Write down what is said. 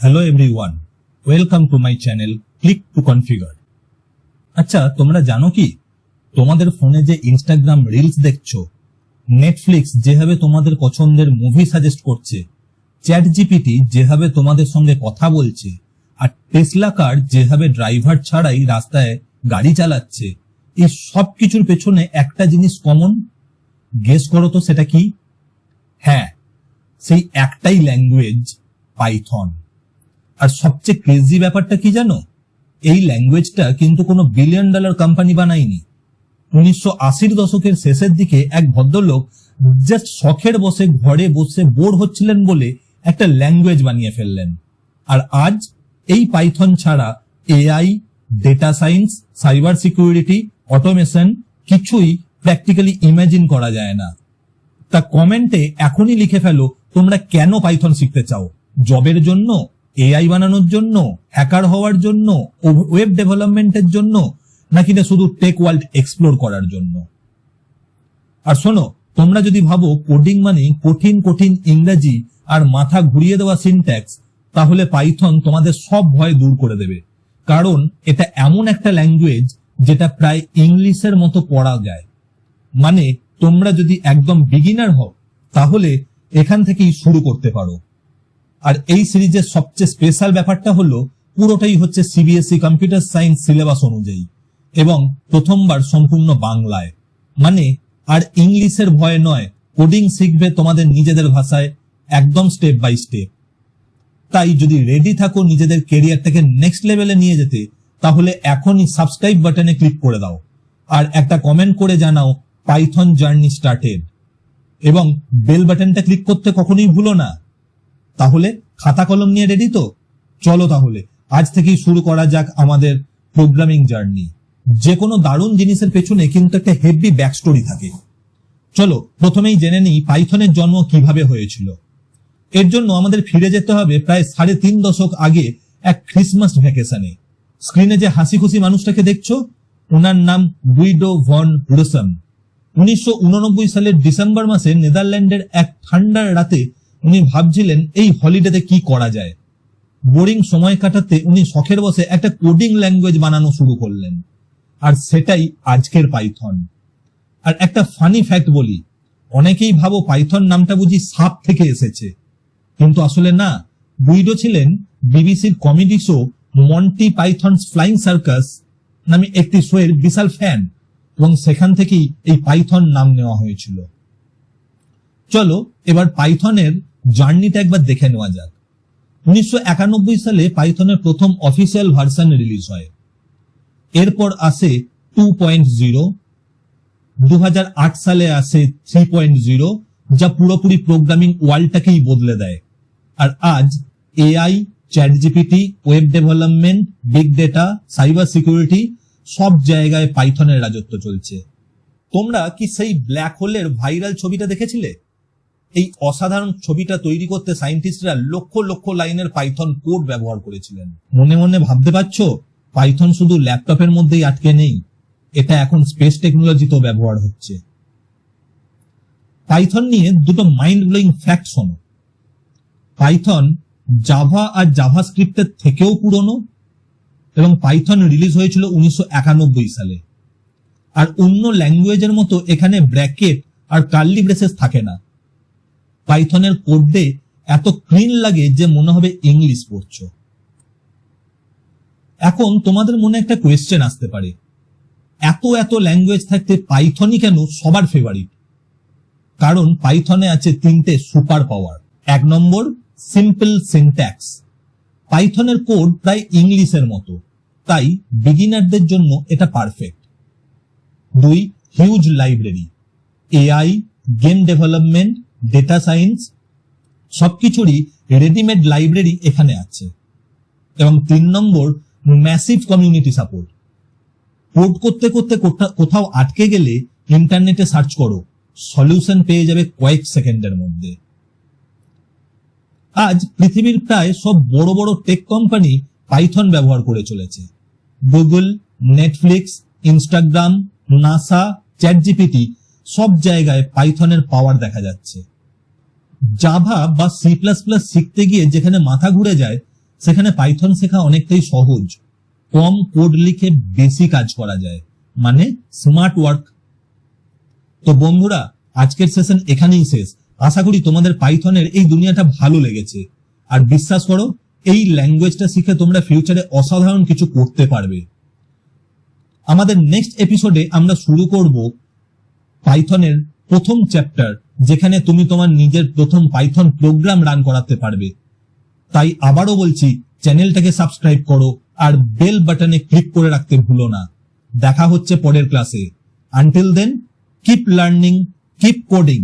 Hello everyone, welcome to my channel click to configure. আচ্ছা, তোমরা জানো কি তোমাদের ফোনে যে ইনস্টাগ্রাম রিলস দেখছো, নেটফ্লিক্স যেভাবে তোমাদের পছন্দের মুভি সাজেস্ট করছে, চ্যাট জিপিটি যেভাবে তোমাদের সঙ্গে কথা বলছে, আর টেসলা কার যেভাবে ড্রাইভার ছাড়াই রাস্তায় গাড়ি চালাচ্ছে, এই সব কিছুর পেছনে একটা জিনিস কমন। গেস করো তো সেটা কি? হ্যাঁ, সেই একটাই ল্যাঙ্গুয়েজ, পাইথন। আর সবচেয়ে ক্রেজি ব্যাপারটা কি জানো? এই ল্যাঙ্গুয়েজটা কিন্তু কোনো $1 বিলিয়ন কোম্পানি বানায়নি। 1980-র দশকের শেষের দিকে এক ভদ্রলোক জাস্ট শখের বসে ঘরে বসে বোর হচ্ছিলেন বলে একটা ল্যাঙ্গুয়েজ বানিয়ে ফেললেন। আর আজ এই পাইথন ছাড়া AI, data science, cyber security, automation কিছুই প্র্যাকটিক্যালি ইমাজিন করা যায় না। তা কমেন্টে এখনই লিখে ফেলো তোমরা কেন পাইথন শিখতে চাও। জবের জন্য, এআই বানানোর জন্য, হ্যাকার হওয়ার জন্য, ওয়েব ডেভেলপমেন্টের জন্য, নাকি না শুধু টেক ওয়ার্ল্ড এক্সপ্লোর করার জন্য। আর শোনো, তোমরা যদি ভাবো কোডিং মানে কঠিন কঠিন ইংরেজি আর মাথা ঘুরিয়ে দেওয়া সিনট্যাক্স, তাহলে পাইথন তোমাদের সব ভয় দূর করে দেবে। কারণ এটা এমন একটা ল্যাঙ্গুয়েজ যেটা প্রায় ইংলিশের মতো পড়া যায়। মানে তোমরা যদি একদম বিগিনার হও তাহলে এখান থেকেই শুরু করতে পারো। আর এই সিরিজের সবচেয়ে স্পেশাল ব্যাপারটা হলো পুরোটাই হচ্ছে সিবিএসই কম্পিউটার সায়েন্স সিলেবাস অনুযায়ী এবং প্রথমবার সম্পূর্ণ বাংলায়। মানে আর ইংলিশের ভয় নয়, কোডিং শিখবে তোমাদের নিজেদের ভাষায়, একদম স্টেপ বাই স্টেপ। তাই যদি রেডি থাকো নিজেদের কেরিয়ারটাকে নেক্সট লেভেলে নিয়ে যেতে, তাহলে এখনই সাবস্ক্রাইব বাটনে ক্লিক করে দাও আর একটা কমেন্ট করে জানাও পাইথন জার্নি স্টার্টেড, এবং বেল বাটনটা ক্লিক করতে কখনোই ভুলো না। তাহলে খাতা কলম নিয়ে রেডি তো? চলো তাহলে আজ থেকেই শুরু করা যাক আমাদের প্রোগ্রামিং জার্নি। যে কোনো দারুণ জিনিসের পেছনে কিন্তু একটা হেভি ব্যাক স্টোরি থাকে। চলো প্রথমেই জেনে নিই পাইথনের জন্ম কিভাবে হয়েছিল। এর জন্য আমাদের ফিরে যেতে হবে প্রায় 3.5 দশক আগে এক ক্রিসমাস ভ্যাকেশনে। স্ক্রিনে যে হাসি খুশি মানুষটাকে দেখছো, ওনার নাম গুইডো ভন রুসেম। 1989 সালের ডিসেম্বর মাসে নেদারল্যান্ডের এক ঠান্ডার রাতে উনি ভাবছিলেন এই হলিডেতে কি করা যায়। বোরিং সময় কাটাতে উনি শখের বসে একটা কোডিং ল্যাঙ্গুয়েজ বানানো শুরু করলেন, আর সেটাই আজকের পাইথন। আর একটা ফানি ফ্যাক্ট বলি, অনেকেই ভাবো পাইথন নামটা বুঝি সাপ থেকে এসেছে, কিন্তু আসলে না। গুইডো ছিলেন বিবিসির comedy show Monty Python's Flying Circus নামে একটি শো এর বিশাল ফ্যান, এবং সেখান থেকেই এই পাইথন নাম নেওয়া হয়েছিল। চলো এবার পাইথনের জার্নিটা একবার দেখে নেওয়া যাক। 1991 সালে পাইথনের প্রথম অফিসিয়াল ভার্সন রিলিজ হয়। এরপর আসে 2.0, 2008 সালে আসে 3.0, যা পুরোপুরি প্রোগ্রামিং ওয়ার্ল্ডটাকেই বদলে দেয়। আর আজ AI, chat GPT, web development, big data, cyber security সব জায়গায় পাইথনের রাজত্ব চলছে। তোমরা কি সেই ব্ল্যাক হোলের ভাইরাল ছবিটা দেখেছিলে? এই অসাধারণ ছবিটা তৈরি করতে সায়েন্টিস্টরা লক্ষ লক্ষ লাইনের পাইথন কোড ব্যবহার করেছিলেন। মনে মনে ভাবতে পারছো, পাইথন শুধু ল্যাপটপের মধ্যেই আটকে নেই, এটা এখন স্পেস টেকনোলজিতেও ব্যবহার হচ্ছে। পাইথন নিয়ে দুটো মাইন্ড ব্লোয়িং ফ্যাক্ট শোনো। পাইথন জাভা আর জাভাস্ক্রিপ্টের থেকেও পুরনো, এবং পাইথন রিলিজ হয়েছিল 1991 সালে। আর অন্য ল্যাঙ্গুয়েজের মতো এখানে ব্র্যাকেট আর কার্লি ব্রেসেস থাকে না। পাইথনের কোডে এত ক্লিন লাগে যে মনে হবে ইংলিশ পড়ছো। এখন তোমাদের মনে একটা কোয়েশ্চেন আসতে পারে, এত এত ল্যাঙ্গুয়েজ থাকতে পাইথনই কেন সবার ফেভারিট? কারণ পাইথনে আছে 3টে সুপার পাওয়ার। 1 নম্বর, সিম্পল সিনট্যাক্স। পাইথনের কোড প্রায় ইংলিশের মতো, তাই বিগিনারদের জন্য এটা perfect. 2, huge library. AI, game development, data science সবকিছুরই রেডিমেড লাইব্রেরি এখানে আছে। এবং 3 নম্বর, ম্যাসিভ কমিউনিটি সাপোর্ট। কোড করতে করতে কোথাও আটকে গেলে ইন্টারনেটে সার্চ করো, সলিউশন পেয়ে যাবে কয়েক সেকেন্ডের মধ্যে। আজ পৃথিবীর প্রায় সব বড় বড় টেক কোম্পানি পাইথন ব্যবহার করে চলেছে। Google, Netflix, Instagram, NASA, chat GPT সব জায়গায় পাইথনের পাওয়ার দেখা যাচ্ছে। জাভা বা সি প্লাস প্লাস শিখতে গিয়ে যেখানে মাথা ঘুরে যায়, সেখানে পাইথন শেখা অনেকটাই সহজ, কম কোড লিখে বেশি কাজ করা যায়, মানে স্মার্ট ওয়ার্ক। তো বন্ধুরা, আজকের সেশন এখানেই শেষ। আশা করি তোমাদের পাইথনের এই দুনিয়াটা ভালো লেগেছে, আর বিশ্বাস করো এই ল্যাঙ্গুয়েজটা শিখে তোমরা ফিউচারে অসাধারণ কিছু করতে পারবে। আমাদের নেক্সট এপিসোডে আমরা শুরু করব পাইথনের প্রথম চ্যাপ্টার, যেখানে তুমি তোমার নিজের প্রথম পাইথন প্রোগ্রাম রান করাতে পারবে। তাই আবারও বলছি, চ্যানেলটাকে সাবস্ক্রাইব করো আর বেল বাটনে ক্লিক করে রাখতে ভুলো না। দেখা হচ্ছে পরের ক্লাসে। Until then, keep learning, keep coding.